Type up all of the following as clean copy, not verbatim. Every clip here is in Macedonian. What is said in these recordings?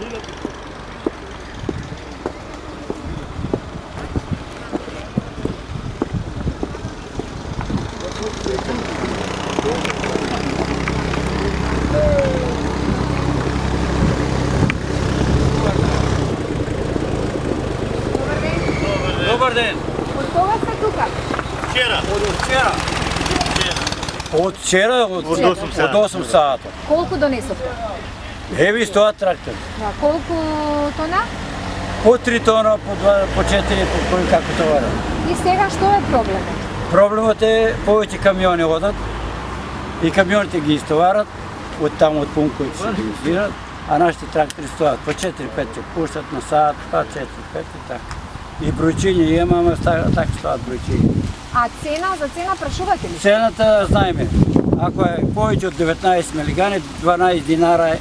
Добар ден. Од кога сте тука? Вчера. Од вчера, од 8 сата. Колку донесовте? Еви стоат трактор. Да, колку тона? По 3 тона, по 2, по 4, по кој како товара. И сега што е проблемот? Проблемот е повеќе камиони одат и камионите ги истоварат од таму од пунктот се ги изират, а нашите трактори стоат по 4-5 ќе пуштат на сат, па 4-5 и така. И бројчиња има, ама така стоат бројчиња. А за цена прашувате ли? Цената знаеме. Ако е повеќе од 19 милигани, 12 динара е.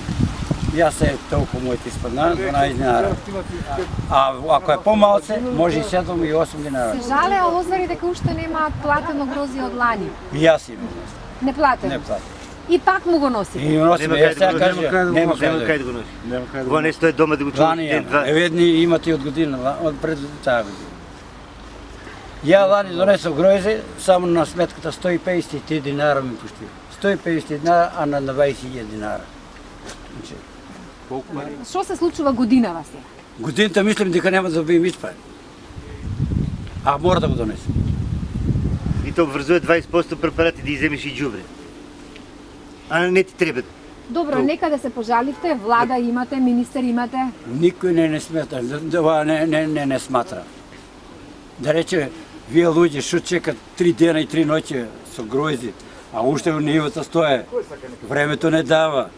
Јас се толку моите испадна, 12 динара. А ако е помалце, може и 7 и 8 динара. Се жалеа лозари дека уште немаат платено грозие од лани. И јас имам. Не платено? Не платено. И пак му го носите? И носиме, ја сега кажа, нема кај да го носи. Го не стои дома да го чува ден-два. Еве едни имате од година, од пред таа година. Ја лани донесов грозе, само на сметката 153 динара ми пуштил. 150 динара, а на 20 динара. Што се случува годинава сега? Годината мислим дека нема да бидем испајани. А мора да го донесем. И то врзува 20% препарати да иземеш и џубре. А не ти треба. Добро, нека да се пожалите, влада имате, министер имате. Никој не смета, ова не сматра. Да рече, вие луѓе што чекат 3 дена и 3 ноќи со грози, а уште во нивата стое. Времето не дава.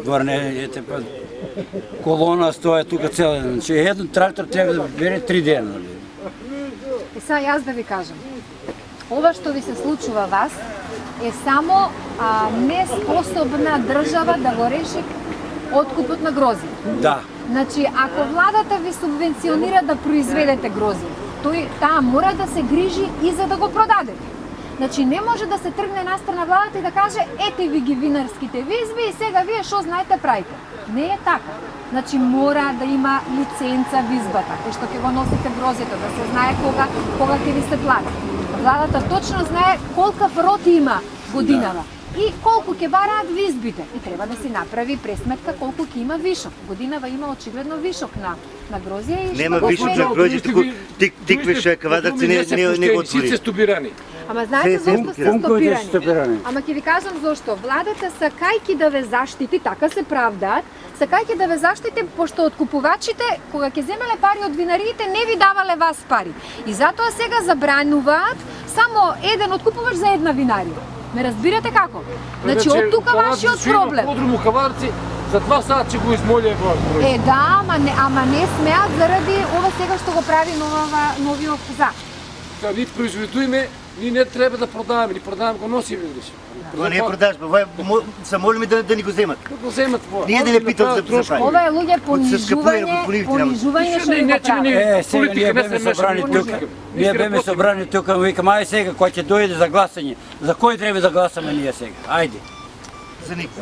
Двор ете па колона стое тука цел ден. Значи еден трактор треба да бере 3 дена. И сега јас да ви кажам. Ова што ви се случува вас е само неспособна држава да го реши откупот на грози. Да. Значи, ако владата ви субвенционира да произведете грози, таа мора да се грижи и за да го продадете. Значи, не може да се тргне настрана владата и да каже ете ви ги винарските визби и сега вие што знаете правите. Не е така. Значи, мора да има лиценца визбата, кој што ќе го носите грозито, да се знае кога ќе ви се плати. Владата точно знае колкав род има годинава и колку ќе бараат визбите. И треба да си направи пресметка колку ќе има вишок. Годинава има очигледно вишок на грозија и нема вишок на грозија, туку тиквеше кавадарци не го отвори. Ама знаете зошто се стопирани? Ама ќе ви кажам зошто. Владата сакајќи да ве заштити, така се правдаат, сакајќи да ве заштити пошто откупувачите кога ќе земеле пари од винариите не ви давале вас пари. И затоа сега забрануваат само еден откупувач за една винарија. Ме разбирате како? Значи од тука вашиот проблем. Подруму каварци за 2 сата ќе го измолија број. Да, ама не смеат заради ова сега што го прави новиот закон. Кога ни произведуваме, ние не треба да продаваме, ни продаваме го носиме видиш. Тоа не е продажба, се молиме да ни го земат. Да го земат по. Ние да не питат за прави. Ова е луѓе понижување што не го прави. Сега ние беме собрани тука. Ние беме собрани тука, викам ај сега кој ќе дојде за гласање. За кој треба да гласаме ние сега? Ајде.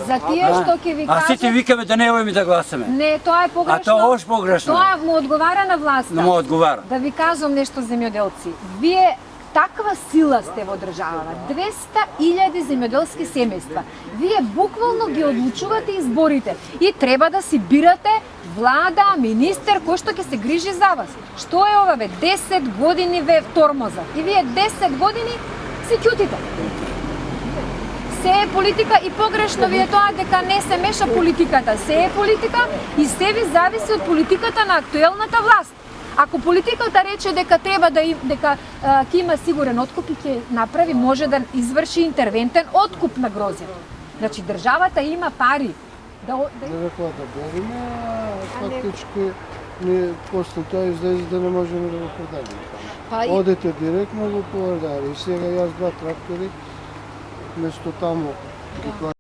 За тие што ќе ви кажат. А сите викаме да не одиме да гласаме. Не, тоа е погрешно. А тоа ош погрешно. Тоа му одговара на власта. Му одговара. Да ви кажам нешто, земјоделци. Вие таква сила сте во државава. 200.000 земјоделски семејства. Вие буквално ги одлучувате изборите и треба да си бирате влада, министер кој што ќе се грижи за вас. Што е ова ве? 10 години ве тормоза. И вие 10 години си ќутите. Се е политика и погрешно ви е тоа дека не се меша политиката. Се е политика и се ви зависи од политиката на актуелната власт. Ако политиката рече дека треба дека ќе има сигурен откуп и ќе направи, може да изврши интервентен откуп на грозје. Значи државата има пари да рекла да береме, фактички не после тоа излезе да не можеме да го продадеме. Одете директно го продали. И сега јас 2 трактори место таму